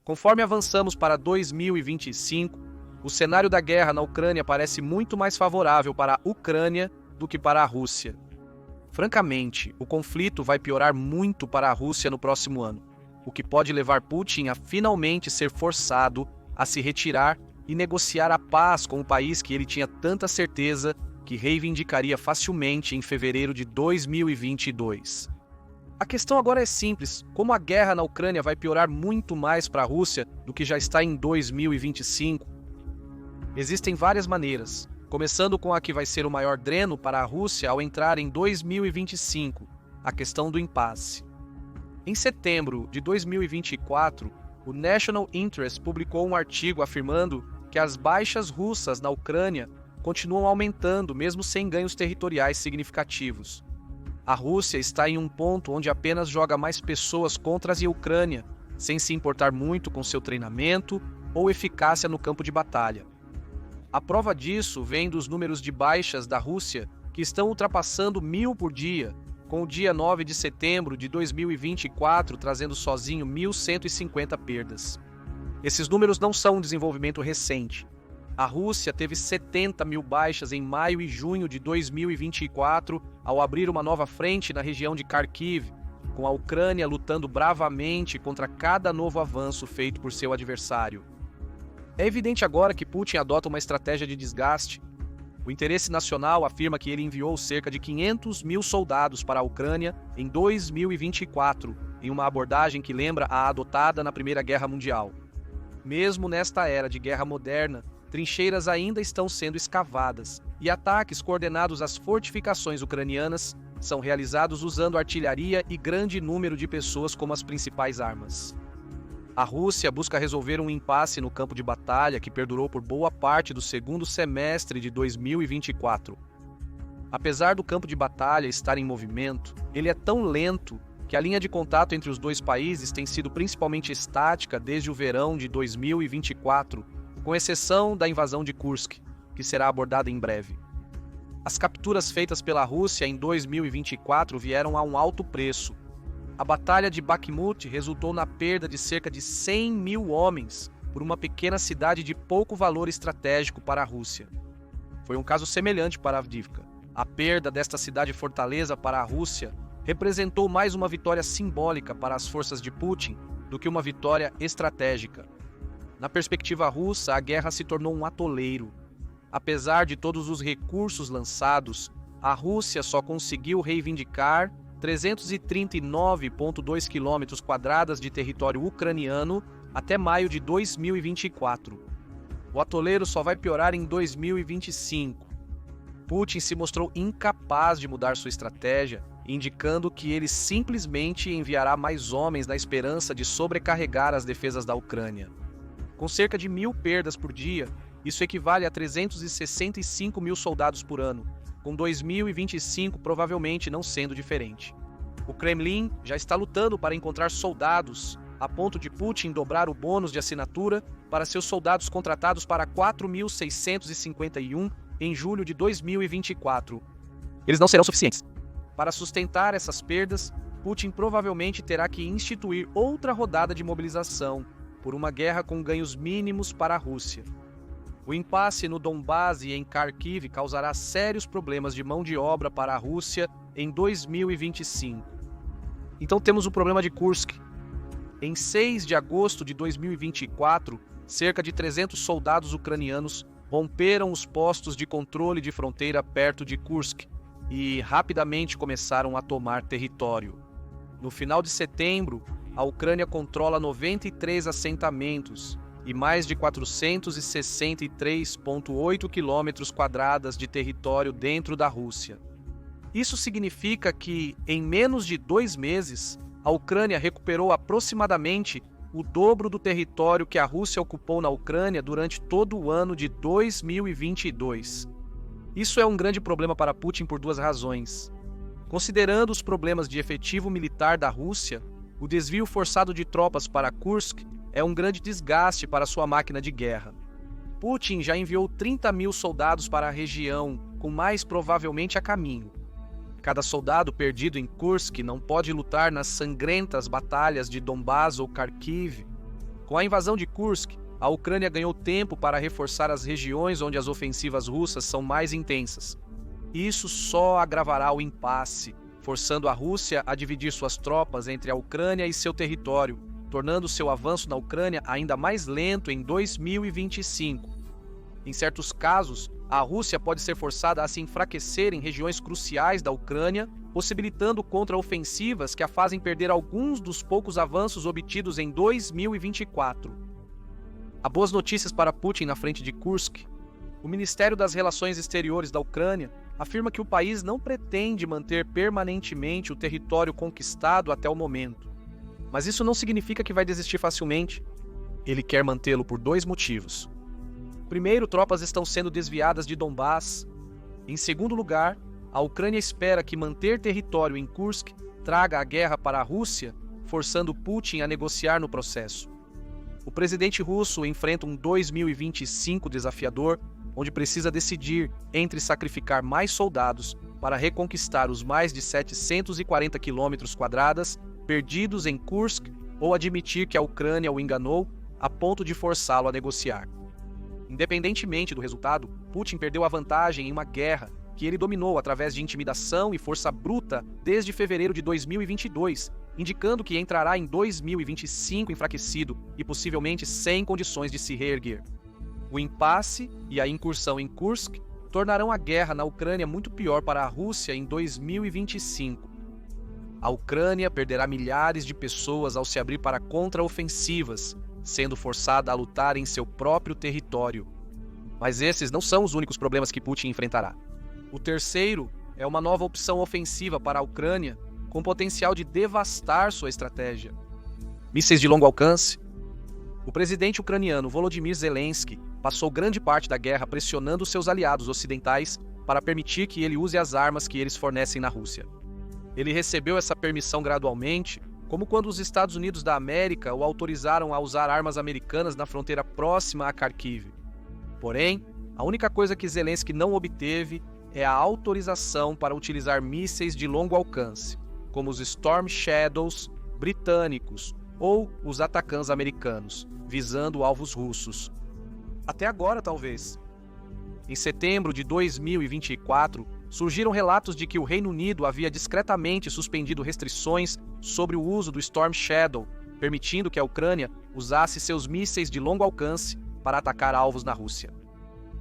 Conforme avançamos para 2025, o cenário da guerra na Ucrânia parece muito mais favorável para a Ucrânia do que para a Rússia. Francamente, o conflito vai piorar muito para a Rússia no próximo ano, o que pode levar Putin a finalmente ser forçado a se retirar e negociar a paz com o país que ele tinha tanta certeza que reivindicaria facilmente em fevereiro de 2022. A questão agora é simples: como a guerra na Ucrânia vai piorar muito mais para a Rússia do que já está em 2025? Existem várias maneiras, começando com a que vai ser o maior dreno para a Rússia ao entrar em 2025, a questão do impasse. Em setembro de 2024, o National Interest publicou um artigo afirmando que as baixas russas na Ucrânia continuam aumentando mesmo sem ganhos territoriais significativos. A Rússia está em um ponto onde apenas joga mais pessoas contra a Ucrânia, sem se importar muito com seu treinamento ou eficácia no campo de batalha. A prova disso vem dos números de baixas da Rússia, que estão ultrapassando 1.000 por dia, com o dia 9 de setembro de 2024 trazendo sozinho 1.150 perdas. Esses números não são um desenvolvimento recente. A Rússia teve 70.000 baixas em maio e junho de 2024 ao abrir uma nova frente na região de Kharkiv, com a Ucrânia lutando bravamente contra cada novo avanço feito por seu adversário. É evidente agora que Putin adota uma estratégia de desgaste. O interesse nacional afirma que ele enviou cerca de 500.000 soldados para a Ucrânia em 2024, em uma abordagem que lembra a adotada na Primeira Guerra Mundial. Mesmo nesta era de guerra moderna, trincheiras ainda estão sendo escavadas e ataques coordenados às fortificações ucranianas são realizados usando artilharia e grande número de pessoas como as principais armas. A Rússia busca resolver um impasse no campo de batalha que perdurou por boa parte do segundo semestre de 2024. Apesar do campo de batalha estar em movimento, ele é tão lento que a linha de contato entre os dois países tem sido principalmente estática desde o verão de 2024, com exceção da invasão de Kursk, que será abordada em breve. As capturas feitas pela Rússia em 2024 vieram a um alto preço. A Batalha de Bakhmut resultou na perda de cerca de 100.000 homens por uma pequena cidade de pouco valor estratégico para a Rússia. Foi um caso semelhante para Avdiivka. A perda desta cidade-fortaleza para a Rússia representou mais uma vitória simbólica para as forças de Putin do que uma vitória estratégica. Na perspectiva russa, a guerra se tornou um atoleiro. Apesar de todos os recursos lançados, a Rússia só conseguiu reivindicar 339,2 km² de território ucraniano até maio de 2024. O atoleiro só vai piorar em 2025. Putin se mostrou incapaz de mudar sua estratégia, indicando que ele simplesmente enviará mais homens na esperança de sobrecarregar as defesas da Ucrânia. Com cerca de 1.000 perdas por dia, isso equivale a 365.000 soldados por ano, com 2025 provavelmente não sendo diferente. O Kremlin já está lutando para encontrar soldados, a ponto de Putin dobrar o bônus de assinatura para seus soldados contratados para 4.651 em julho de 2024. Eles não serão suficientes. Para sustentar essas perdas, Putin provavelmente terá que instituir outra rodada de mobilização, por uma guerra com ganhos mínimos para a Rússia. O impasse no Donbás e em Kharkiv causará sérios problemas de mão de obra para a Rússia em 2025. Então temos o problema de Kursk. Em 6 de agosto de 2024, cerca de 300 soldados ucranianos romperam os postos de controle de fronteira perto de Kursk e rapidamente começaram a tomar território. No final de setembro, a Ucrânia controla 93 assentamentos e mais de 463,8 km² de território dentro da Rússia. Isso significa que, em menos de 2 meses, a Ucrânia recuperou aproximadamente o dobro do território que a Rússia ocupou na Ucrânia durante todo o ano de 2022. Isso é um grande problema para Putin por 2 razões. Considerando os problemas de efetivo militar da Rússia, o desvio forçado de tropas para Kursk é um grande desgaste para sua máquina de guerra. Putin já enviou 30.000 soldados para a região, com mais provavelmente a caminho. Cada soldado perdido em Kursk não pode lutar nas sangrentas batalhas de Donbás ou Kharkiv. Com a invasão de Kursk, a Ucrânia ganhou tempo para reforçar as regiões onde as ofensivas russas são mais intensas. Isso só agravará o impasse, forçando a Rússia a dividir suas tropas entre a Ucrânia e seu território, tornando seu avanço na Ucrânia ainda mais lento em 2025. Em certos casos, a Rússia pode ser forçada a se enfraquecer em regiões cruciais da Ucrânia, possibilitando contraofensivas que a fazem perder alguns dos poucos avanços obtidos em 2024. Há boas notícias para Putin na frente de Kursk. O Ministério das Relações Exteriores da Ucrânia afirma que o país não pretende manter permanentemente o território conquistado até o momento. Mas isso não significa que vai desistir facilmente. Ele quer mantê-lo por 2 motivos. Primeiro, tropas estão sendo desviadas de Donbass. Em segundo lugar, a Ucrânia espera que manter território em Kursk traga a guerra para a Rússia, forçando Putin a negociar no processo. O presidente russo enfrenta um 2025 desafiador, onde precisa decidir entre sacrificar mais soldados para reconquistar os mais de 740 km² perdidos em Kursk ou admitir que a Ucrânia o enganou a ponto de forçá-lo a negociar. Independentemente do resultado, Putin perdeu a vantagem em uma guerra que ele dominou através de intimidação e força bruta desde fevereiro de 2022, indicando que entrará em 2025 enfraquecido e possivelmente sem condições de se reerguer. O impasse e a incursão em Kursk tornarão a guerra na Ucrânia muito pior para a Rússia em 2025. A Ucrânia perderá milhares de pessoas ao se abrir para contraofensivas, sendo forçada a lutar em seu próprio território. Mas esses não são os únicos problemas que Putin enfrentará. O terceiro é uma nova opção ofensiva para a Ucrânia, com potencial de devastar sua estratégia. Mísseis de longo alcance. O presidente ucraniano Volodymyr Zelensky passou grande parte da guerra pressionando seus aliados ocidentais para permitir que ele use as armas que eles fornecem na Rússia. Ele recebeu essa permissão gradualmente, como quando os Estados Unidos da América o autorizaram a usar armas americanas na fronteira próxima a Kharkiv. Porém, a única coisa que Zelensky não obteve é a autorização para utilizar mísseis de longo alcance, como os Storm Shadows britânicos ou os Atacams americanos, visando alvos russos. Até agora, talvez. Em setembro de 2024, surgiram relatos de que o Reino Unido havia discretamente suspendido restrições sobre o uso do Storm Shadow, permitindo que a Ucrânia usasse seus mísseis de longo alcance para atacar alvos na Rússia.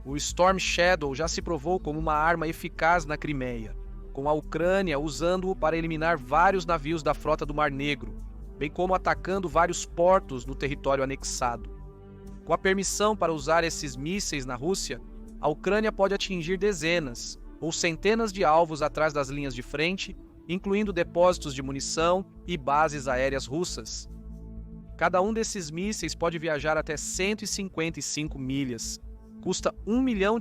O Storm Shadow já se provou como uma arma eficaz na Crimeia, com a Ucrânia usando-o para eliminar vários navios da frota do Mar Negro, bem como atacando vários portos no território anexado. Com a permissão para usar esses mísseis na Rússia, a Ucrânia pode atingir dezenas ou centenas de alvos atrás das linhas de frente, incluindo depósitos de munição e bases aéreas russas. Cada um desses mísseis pode viajar até 155 milhas. Custa $1 milhão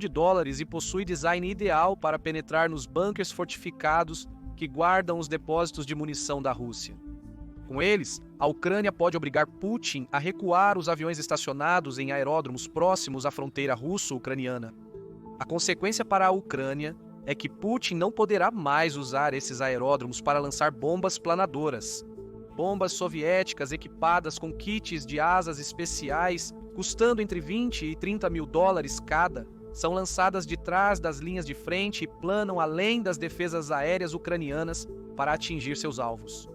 e possui design ideal para penetrar nos bunkers fortificados que guardam os depósitos de munição da Rússia. Com eles, a Ucrânia pode obrigar Putin a recuar os aviões estacionados em aeródromos próximos à fronteira russo-ucraniana. A consequência para a Ucrânia é que Putin não poderá mais usar esses aeródromos para lançar bombas planadoras. Bombas soviéticas equipadas com kits de asas especiais, custando entre 20 e 30 mil dólares cada, são lançadas de trás das linhas de frente e planam além das defesas aéreas ucranianas para atingir seus alvos.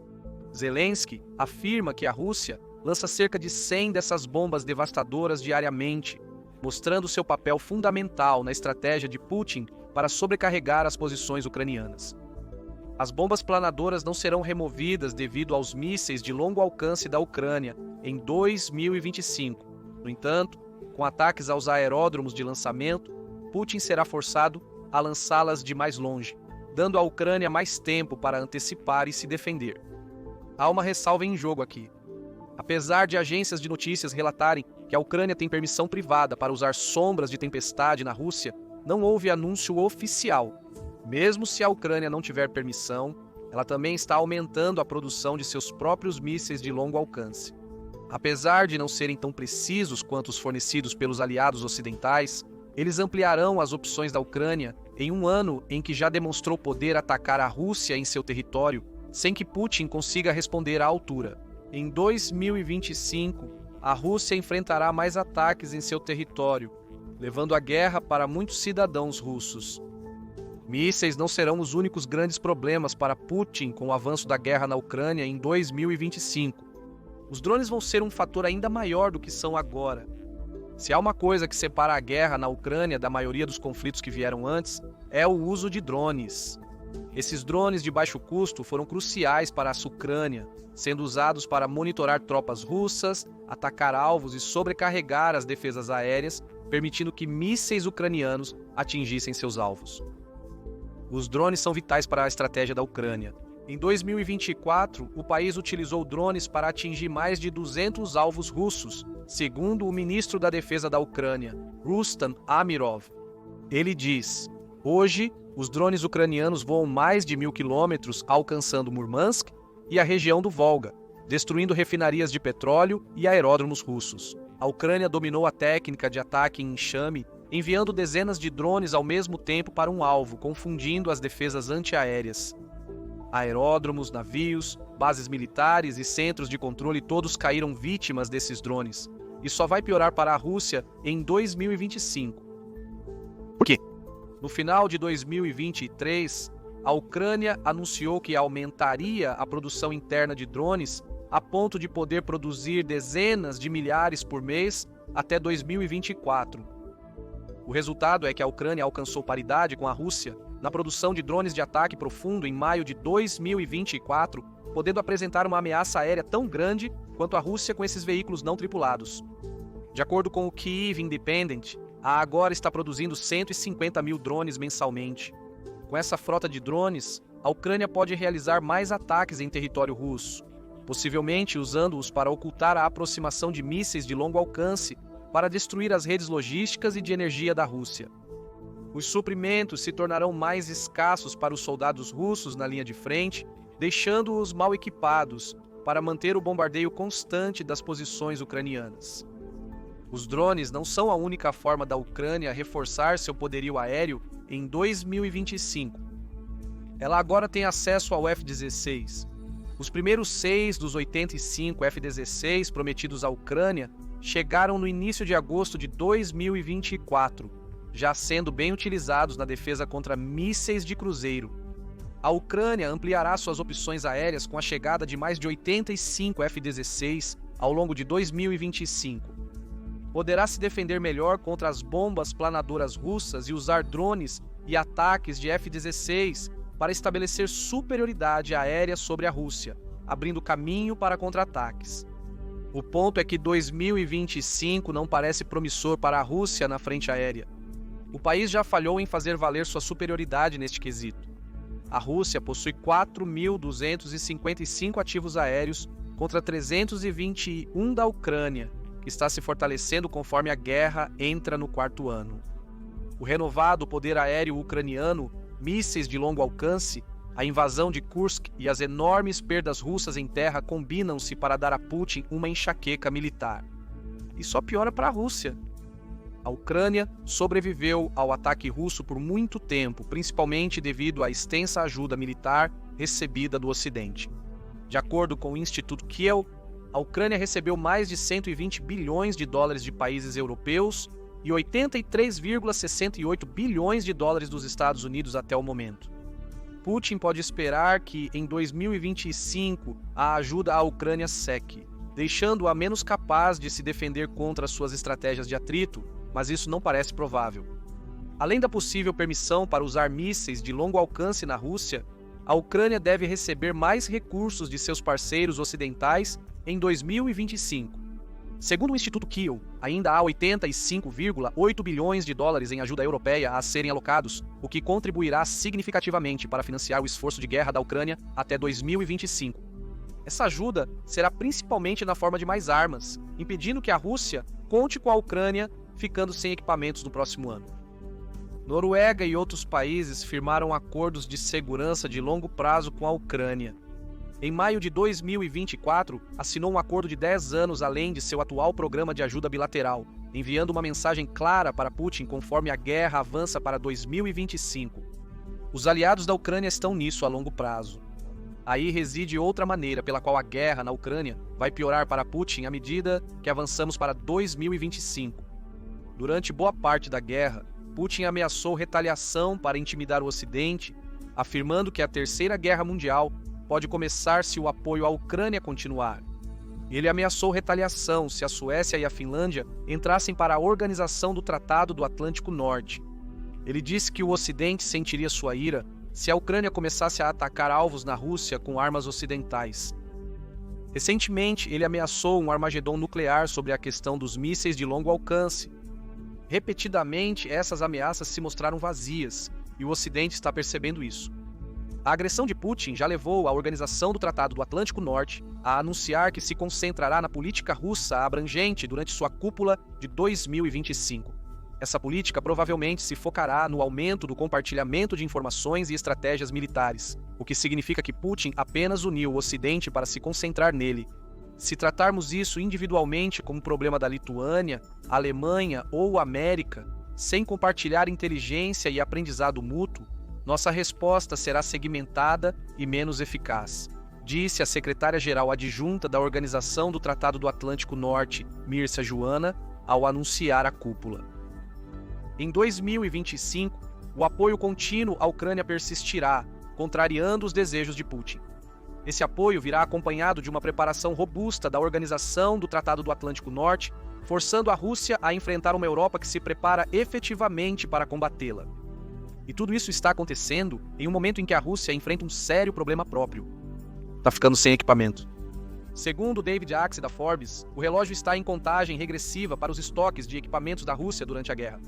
Zelensky afirma que a Rússia lança cerca de 100 dessas bombas devastadoras diariamente, mostrando seu papel fundamental na estratégia de Putin para sobrecarregar as posições ucranianas. As bombas planadoras não serão removidas devido aos mísseis de longo alcance da Ucrânia em 2025. No entanto, com ataques aos aeródromos de lançamento, Putin será forçado a lançá-las de mais longe, dando à Ucrânia mais tempo para antecipar e se defender. Há uma ressalva em jogo aqui. Apesar de agências de notícias relatarem que a Ucrânia tem permissão privada para usar sombras de tempestade na Rússia, não houve anúncio oficial. Mesmo se a Ucrânia não tiver permissão, ela também está aumentando a produção de seus próprios mísseis de longo alcance. Apesar de não serem tão precisos quanto os fornecidos pelos aliados ocidentais, eles ampliarão as opções da Ucrânia em um ano em que já demonstrou poder atacar a Rússia em seu território, sem que Putin consiga responder à altura. Em 2025, a Rússia enfrentará mais ataques em seu território, levando a guerra para muitos cidadãos russos. Mísseis não serão os únicos grandes problemas para Putin com o avanço da guerra na Ucrânia em 2025. Os drones vão ser um fator ainda maior do que são agora. Se há uma coisa que separa a guerra na Ucrânia da maioria dos conflitos que vieram antes, é o uso de drones. Esses drones de baixo custo foram cruciais para a Ucrânia, sendo usados para monitorar tropas russas, atacar alvos e sobrecarregar as defesas aéreas, permitindo que mísseis ucranianos atingissem seus alvos. Os drones são vitais para a estratégia da Ucrânia. Em 2024, o país utilizou drones para atingir mais de 200 alvos russos, segundo o ministro da Defesa da Ucrânia, Rustam Amirov. Ele diz: hoje, os drones ucranianos voam mais de 1.000 quilômetros, alcançando Murmansk e a região do Volga, destruindo refinarias de petróleo e aeródromos russos. A Ucrânia dominou a técnica de ataque em enxame, enviando dezenas de drones ao mesmo tempo para um alvo, confundindo as defesas antiaéreas. Aeródromos, navios, bases militares e centros de controle todos caíram vítimas desses drones. E só vai piorar para a Rússia em 2025. Por quê? No final de 2023, a Ucrânia anunciou que aumentaria a produção interna de drones a ponto de poder produzir dezenas de milhares por mês até 2024. O resultado é que a Ucrânia alcançou paridade com a Rússia na produção de drones de ataque profundo em maio de 2024, podendo apresentar uma ameaça aérea tão grande quanto a Rússia com esses veículos não tripulados. De acordo com o Kyiv Independent, a agora está produzindo 150 mil drones mensalmente. Com essa frota de drones, a Ucrânia pode realizar mais ataques em território russo, possivelmente usando-os para ocultar a aproximação de mísseis de longo alcance para destruir as redes logísticas e de energia da Rússia. Os suprimentos se tornarão mais escassos para os soldados russos na linha de frente, deixando-os mal equipados para manter o bombardeio constante das posições ucranianas. Os drones não são a única forma da Ucrânia reforçar seu poderio aéreo em 2025. Ela agora tem acesso ao F-16. Os primeiros 6 dos 85 F-16 prometidos à Ucrânia chegaram no início de agosto de 2024, já sendo bem utilizados na defesa contra mísseis de cruzeiro. A Ucrânia ampliará suas opções aéreas com a chegada de mais de 85 F-16 ao longo de 2025. Poderá se defender melhor contra as bombas planadoras russas e usar drones e ataques de F-16 para estabelecer superioridade aérea sobre a Rússia, abrindo caminho para contra-ataques. O ponto é que 2025 não parece promissor para a Rússia na frente aérea. O país já falhou em fazer valer sua superioridade neste quesito. A Rússia possui 4.255 ativos aéreos contra 321 da Ucrânia, que está se fortalecendo conforme a guerra entra no 4º ano. O renovado poder aéreo ucraniano, mísseis de longo alcance, a invasão de Kursk e as enormes perdas russas em terra combinam-se para dar a Putin uma enxaqueca militar. E só piora para a Rússia. A Ucrânia sobreviveu ao ataque russo por muito tempo, principalmente devido à extensa ajuda militar recebida do Ocidente. De acordo com o Instituto Kiel, a Ucrânia recebeu mais de 120 bilhões de dólares de países europeus e 83,68 bilhões de dólares dos Estados Unidos até o momento. Putin pode esperar que, em 2025, a ajuda à Ucrânia seque, deixando-a menos capaz de se defender contra suas estratégias de atrito, mas isso não parece provável. Além da possível permissão para usar mísseis de longo alcance na Rússia, a Ucrânia deve receber mais recursos de seus parceiros ocidentais em 2025. Segundo o Instituto Kiel, ainda há 85,8 bilhões de dólares em ajuda europeia a serem alocados, o que contribuirá significativamente para financiar o esforço de guerra da Ucrânia até 2025. Essa ajuda será principalmente na forma de mais armas, impedindo que a Rússia conte com a Ucrânia ficando sem equipamentos no próximo ano. Noruega e outros países firmaram acordos de segurança de longo prazo com a Ucrânia. Em maio de 2024, assinou um acordo de 10 anos além de seu atual programa de ajuda bilateral, enviando uma mensagem clara para Putin conforme a guerra avança para 2025. Os aliados da Ucrânia estão nisso a longo prazo. Aí reside outra maneira pela qual a guerra na Ucrânia vai piorar para Putin à medida que avançamos para 2025. Durante boa parte da guerra, Putin ameaçou retaliação para intimidar o Ocidente, afirmando que a Terceira Guerra Mundial pode começar se o apoio à Ucrânia continuar. Ele ameaçou retaliação se a Suécia e a Finlândia entrassem para a Organização do Tratado do Atlântico Norte. Ele disse que o Ocidente sentiria sua ira se a Ucrânia começasse a atacar alvos na Rússia com armas ocidentais. Recentemente, ele ameaçou um Armagedon nuclear sobre a questão dos mísseis de longo alcance. Repetidamente, essas ameaças se mostraram vazias, e o Ocidente está percebendo isso. A agressão de Putin já levou a Organização do Tratado do Atlântico Norte a anunciar que se concentrará na política russa abrangente durante sua cúpula de 2025. Essa política provavelmente se focará no aumento do compartilhamento de informações e estratégias militares, o que significa que Putin apenas uniu o Ocidente para se concentrar nele. Se tratarmos isso individualmente como um problema da Lituânia, Alemanha ou América, sem compartilhar inteligência e aprendizado mútuo, nossa resposta será segmentada e menos eficaz, disse a secretária-geral adjunta da Organização do Tratado do Atlântico Norte, Mircea Joana, ao anunciar a cúpula. Em 2025, o apoio contínuo à Ucrânia persistirá, contrariando os desejos de Putin. Esse apoio virá acompanhado de uma preparação robusta da Organização do Tratado do Atlântico Norte, forçando a Rússia a enfrentar uma Europa que se prepara efetivamente para combatê-la. E tudo isso está acontecendo em um momento em que a Rússia enfrenta um sério problema próprio. Está ficando sem equipamento. Segundo David Axe da Forbes, o relógio está em contagem regressiva para os estoques de equipamentos da Rússia durante a guerra.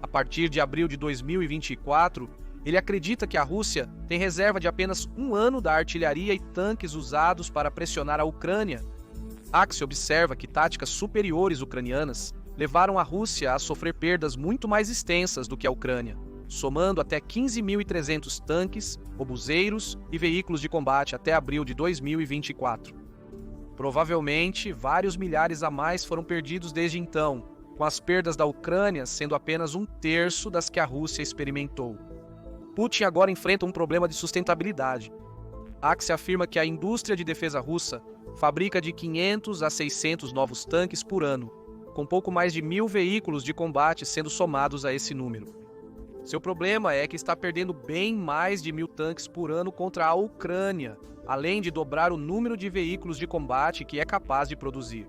A partir de abril de 2024, ele acredita que a Rússia tem reserva de apenas um ano da artilharia e tanques usados para pressionar a Ucrânia. Axe observa que táticas superiores ucranianas levaram a Rússia a sofrer perdas muito mais extensas do que a Ucrânia, somando até 15.300 tanques, obuseiros e veículos de combate até abril de 2024. Provavelmente, vários milhares a mais foram perdidos desde então, com as perdas da Ucrânia sendo apenas um terço das que a Rússia experimentou. Putin agora enfrenta um problema de sustentabilidade. Axe afirma que a indústria de defesa russa fabrica de 500 a 600 novos tanques por ano, com pouco mais de 1.000 veículos de combate sendo somados a esse número. Seu problema é que está perdendo bem mais de 1.000 tanques por ano contra a Ucrânia, além de dobrar o número de veículos de combate que é capaz de produzir.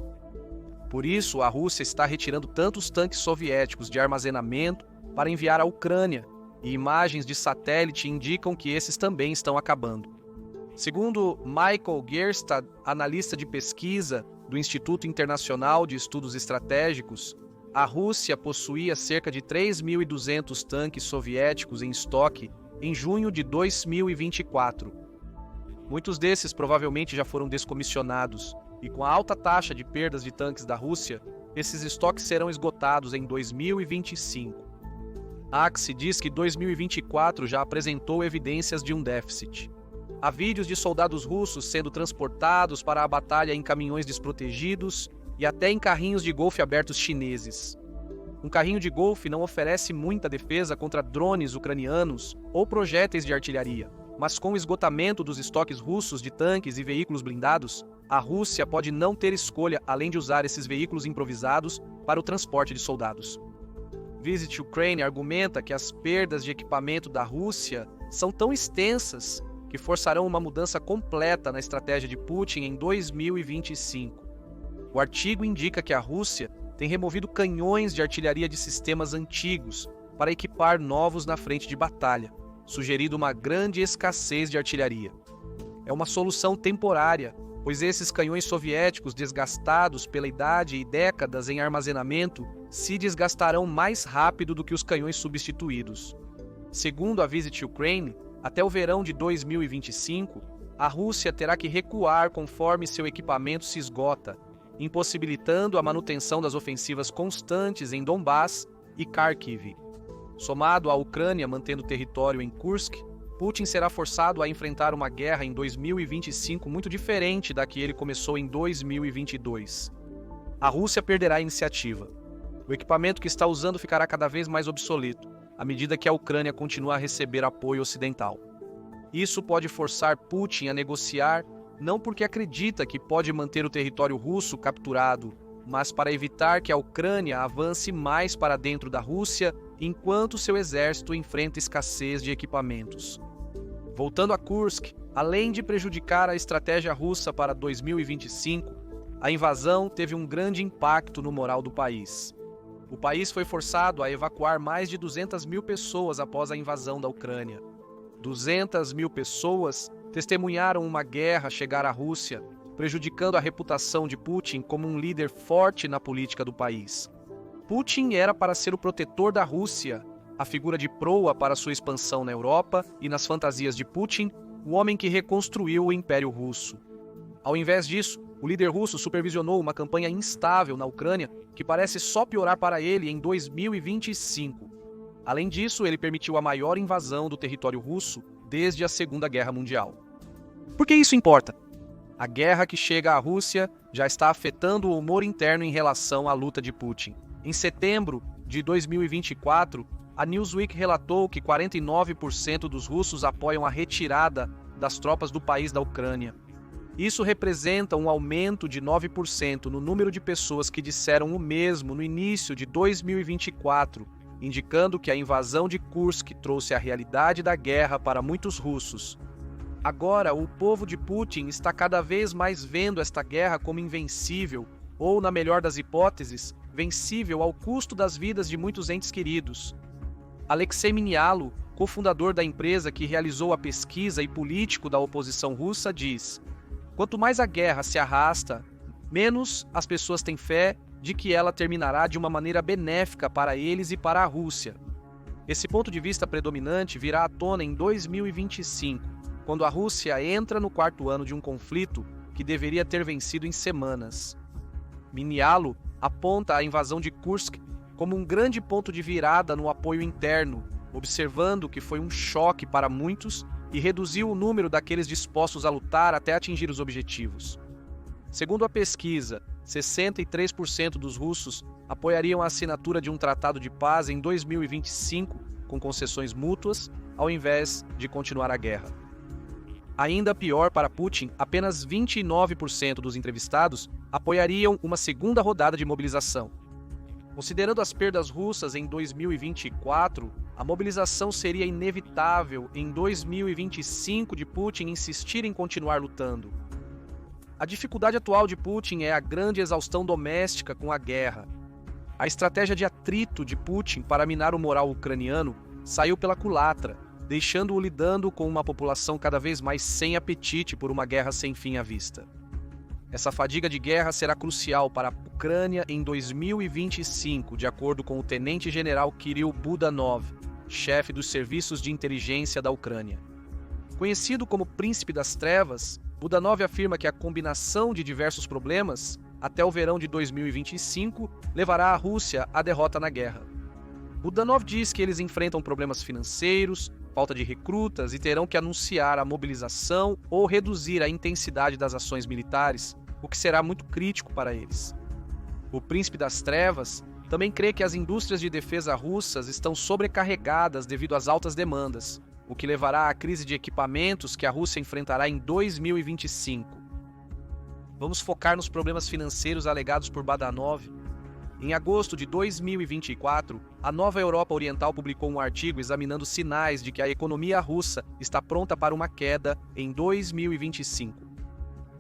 Por isso, a Rússia está retirando tantos tanques soviéticos de armazenamento para enviar à Ucrânia, e imagens de satélite indicam que esses também estão acabando. Segundo Michael Gerstad, analista de pesquisa do Instituto Internacional de Estudos Estratégicos, a Rússia possuía cerca de 3.200 tanques soviéticos em estoque em junho de 2024. Muitos desses provavelmente já foram descomissionados, e com a alta taxa de perdas de tanques da Rússia, esses estoques serão esgotados em 2025. Axe diz que 2024 já apresentou evidências de um déficit. Há vídeos de soldados russos sendo transportados para a batalha em caminhões desprotegidos e até em carrinhos de golfe abertos chineses. Um carrinho de golfe não oferece muita defesa contra drones ucranianos ou projéteis de artilharia, mas com o esgotamento dos estoques russos de tanques e veículos blindados, a Rússia pode não ter escolha além de usar esses veículos improvisados para o transporte de soldados. Visit Ukraine argumenta que as perdas de equipamento da Rússia são tão extensas que forçarão uma mudança completa na estratégia de Putin em 2025. O artigo indica que a Rússia tem removido canhões de artilharia de sistemas antigos para equipar novos na frente de batalha, sugerindo uma grande escassez de artilharia. É uma solução temporária, pois esses canhões soviéticos desgastados pela idade e décadas em armazenamento se desgastarão mais rápido do que os canhões substituídos. Segundo a Visit Ukraine, até o verão de 2025, a Rússia terá que recuar conforme seu equipamento se esgota, impossibilitando a manutenção das ofensivas constantes em Donbass e Kharkiv. Somado à Ucrânia mantendo território em Kursk, Putin será forçado a enfrentar uma guerra em 2025 muito diferente da que ele começou em 2022. A Rússia perderá a iniciativa. O equipamento que está usando ficará cada vez mais obsoleto, à medida que a Ucrânia continua a receber apoio ocidental. Isso pode forçar Putin a negociar, não porque acredita que pode manter o território russo capturado, mas para evitar que a Ucrânia avance mais para dentro da Rússia enquanto seu exército enfrenta escassez de equipamentos. Voltando a Kursk, além de prejudicar a estratégia russa para 2025, a invasão teve um grande impacto no moral do país. O país foi forçado a evacuar mais de 200 mil pessoas após a invasão da Ucrânia. 200 mil pessoas testemunharam uma guerra chegar à Rússia, prejudicando a reputação de Putin como um líder forte na política do país. Putin era para ser o protetor da Rússia, a figura de proa para sua expansão na Europa e nas fantasias de Putin, o homem que reconstruiu o Império Russo. Ao invés disso, o líder russo supervisionou uma campanha instável na Ucrânia que parece só piorar para ele em 2025. Além disso, ele permitiu a maior invasão do território russo desde a Segunda Guerra Mundial. Por que isso importa? A guerra que chega à Rússia já está afetando o humor interno em relação à luta de Putin. Em setembro de 2024, a Newsweek relatou que 49% dos russos apoiam a retirada das tropas do país da Ucrânia. Isso representa um aumento de 9% no número de pessoas que disseram o mesmo no início de 2024, indicando que a invasão de Kursk trouxe a realidade da guerra para muitos russos. Agora, o povo de Putin está cada vez mais vendo esta guerra como invencível, ou, na melhor das hipóteses, vencível ao custo das vidas de muitos entes queridos. Alexei Minialo, cofundador da empresa que realizou a pesquisa e político da oposição russa, diz: quanto mais a guerra se arrasta, menos as pessoas têm fé de que ela terminará de uma maneira benéfica para eles e para a Rússia. Esse ponto de vista predominante virá à tona em 2025, quando a Rússia entra no 4º ano de um conflito que deveria ter vencido em semanas. Minialo aponta a invasão de Kursk como um grande ponto de virada no apoio interno, observando que foi um choque para muitos e reduziu o número daqueles dispostos a lutar até atingir os objetivos. Segundo a pesquisa, 63% dos russos apoiariam a assinatura de um tratado de paz em 2025, com concessões mútuas, ao invés de continuar a guerra. Ainda pior para Putin, apenas 29% dos entrevistados apoiariam uma segunda rodada de mobilização. Considerando as perdas russas em 2024, a mobilização seria inevitável em 2025 de Putin insistir em continuar lutando. A dificuldade atual de Putin é a grande exaustão doméstica com a guerra. A estratégia de atrito de Putin para minar o moral ucraniano saiu pela culatra, deixando-o lidando com uma população cada vez mais sem apetite por uma guerra sem fim à vista. Essa fadiga de guerra será crucial para a Ucrânia em 2025, de acordo com o tenente-general Kirill Budanov, chefe dos serviços de inteligência da Ucrânia. Conhecido como Príncipe das Trevas, Budanov afirma que a combinação de diversos problemas, até o verão de 2025, levará a Rússia à derrota na guerra. Budanov diz que eles enfrentam problemas financeiros, falta de recrutas e terão que anunciar a mobilização ou reduzir a intensidade das ações militares, o que será muito crítico para eles. O Príncipe das Trevas também crê que as indústrias de defesa russas estão sobrecarregadas devido às altas demandas, o que levará à crise de equipamentos que a Rússia enfrentará em 2025. Vamos focar nos problemas financeiros alegados por Budanov. Em agosto de 2024, a Nova Europa Oriental publicou um artigo examinando sinais de que a economia russa está pronta para uma queda em 2025.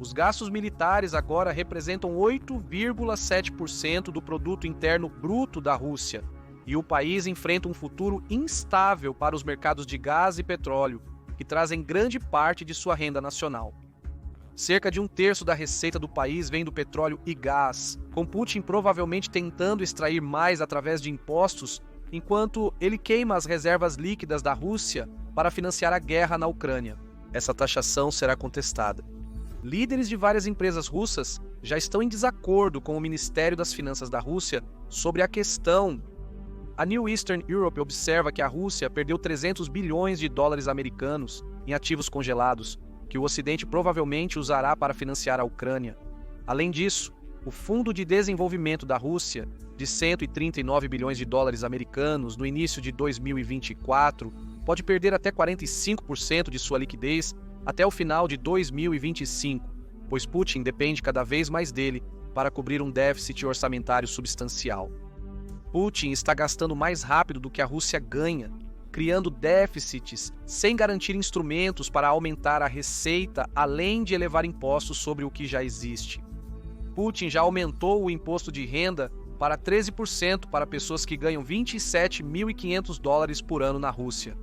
Os gastos militares agora representam 8,7% do produto interno bruto da Rússia, e o país enfrenta um futuro instável para os mercados de gás e petróleo, que trazem grande parte de sua renda nacional. Cerca de 1/3 da receita do país vem do petróleo e gás, com Putin provavelmente tentando extrair mais através de impostos, enquanto ele queima as reservas líquidas da Rússia para financiar a guerra na Ucrânia. Essa taxação será contestada. Líderes de várias empresas russas já estão em desacordo com o Ministério das Finanças da Rússia sobre a questão. A New Eastern Europe observa que a Rússia perdeu 300 bilhões de dólares americanos em ativos congelados, que o Ocidente provavelmente usará para financiar a Ucrânia. Além disso, o Fundo de Desenvolvimento da Rússia, de 139 bilhões de dólares americanos no início de 2024, pode perder até 45% de sua liquidez até o final de 2025, pois Putin depende cada vez mais dele para cobrir um déficit orçamentário substancial. Putin está gastando mais rápido do que a Rússia ganha, criando déficits sem garantir instrumentos para aumentar a receita, além de elevar impostos sobre o que já existe. Putin já aumentou o imposto de renda para 13% para pessoas que ganham $27.500 por ano na Rússia,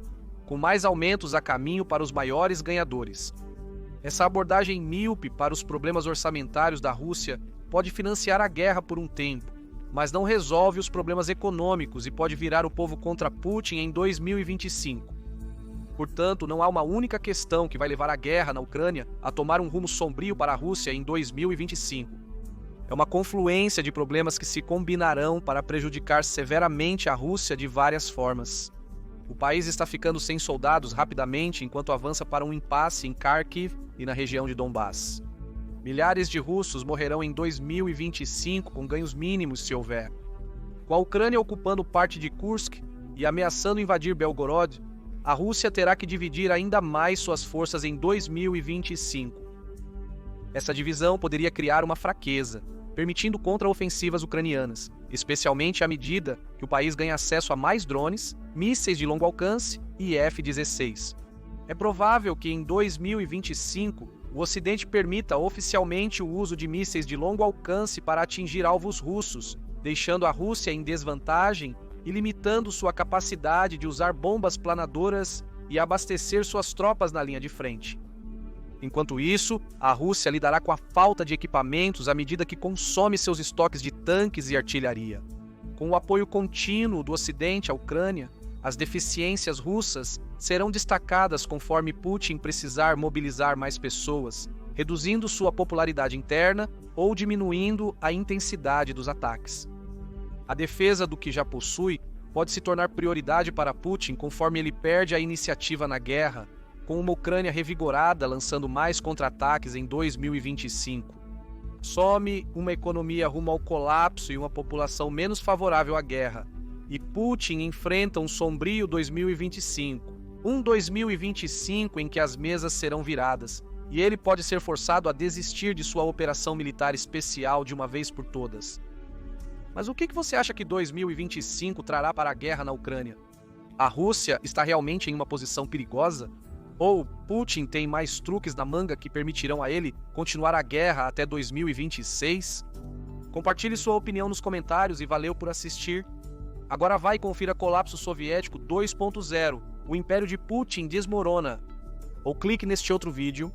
com mais aumentos a caminho para os maiores ganhadores. Essa abordagem míope para os problemas orçamentários da Rússia pode financiar a guerra por um tempo, mas não resolve os problemas econômicos e pode virar o povo contra Putin em 2025. Portanto, não há uma única questão que vai levar a guerra na Ucrânia a tomar um rumo sombrio para a Rússia em 2025. É uma confluência de problemas que se combinarão para prejudicar severamente a Rússia de várias formas. O país está ficando sem soldados rapidamente enquanto avança para um impasse em Kharkiv e na região de Donbass. Milhares de russos morrerão em 2025 com ganhos mínimos se houver. Com a Ucrânia ocupando parte de Kursk e ameaçando invadir Belgorod, a Rússia terá que dividir ainda mais suas forças em 2025. Essa divisão poderia criar uma fraqueza, permitindo contraofensivas ucranianas, especialmente à medida que o país ganha acesso a mais drones, mísseis de longo alcance e F-16. É provável que em 2025 o Ocidente permita oficialmente o uso de mísseis de longo alcance para atingir alvos russos, deixando a Rússia em desvantagem e limitando sua capacidade de usar bombas planadoras e abastecer suas tropas na linha de frente. Enquanto isso, a Rússia lidará com a falta de equipamentos à medida que consome seus estoques de tanques e artilharia. Com o apoio contínuo do Ocidente à Ucrânia, as deficiências russas serão destacadas conforme Putin precisar mobilizar mais pessoas, reduzindo sua popularidade interna ou diminuindo a intensidade dos ataques. A defesa do que já possui pode se tornar prioridade para Putin conforme ele perde a iniciativa na guerra, com uma Ucrânia revigorada lançando mais contra-ataques em 2025. Some uma economia rumo ao colapso e uma população menos favorável à guerra, e Putin enfrenta um sombrio 2025, um 2025 em que as mesas serão viradas, e ele pode ser forçado a desistir de sua operação militar especial de uma vez por todas. Mas o que você acha que 2025 trará para a guerra na Ucrânia? A Rússia está realmente em uma posição perigosa? Ou Putin tem mais truques na manga que permitirão a ele continuar a guerra até 2026? Compartilhe sua opinião nos comentários e valeu por assistir. Agora vai e confira Colapso Soviético 2.0, o Império de Putin desmorona. Ou clique neste outro vídeo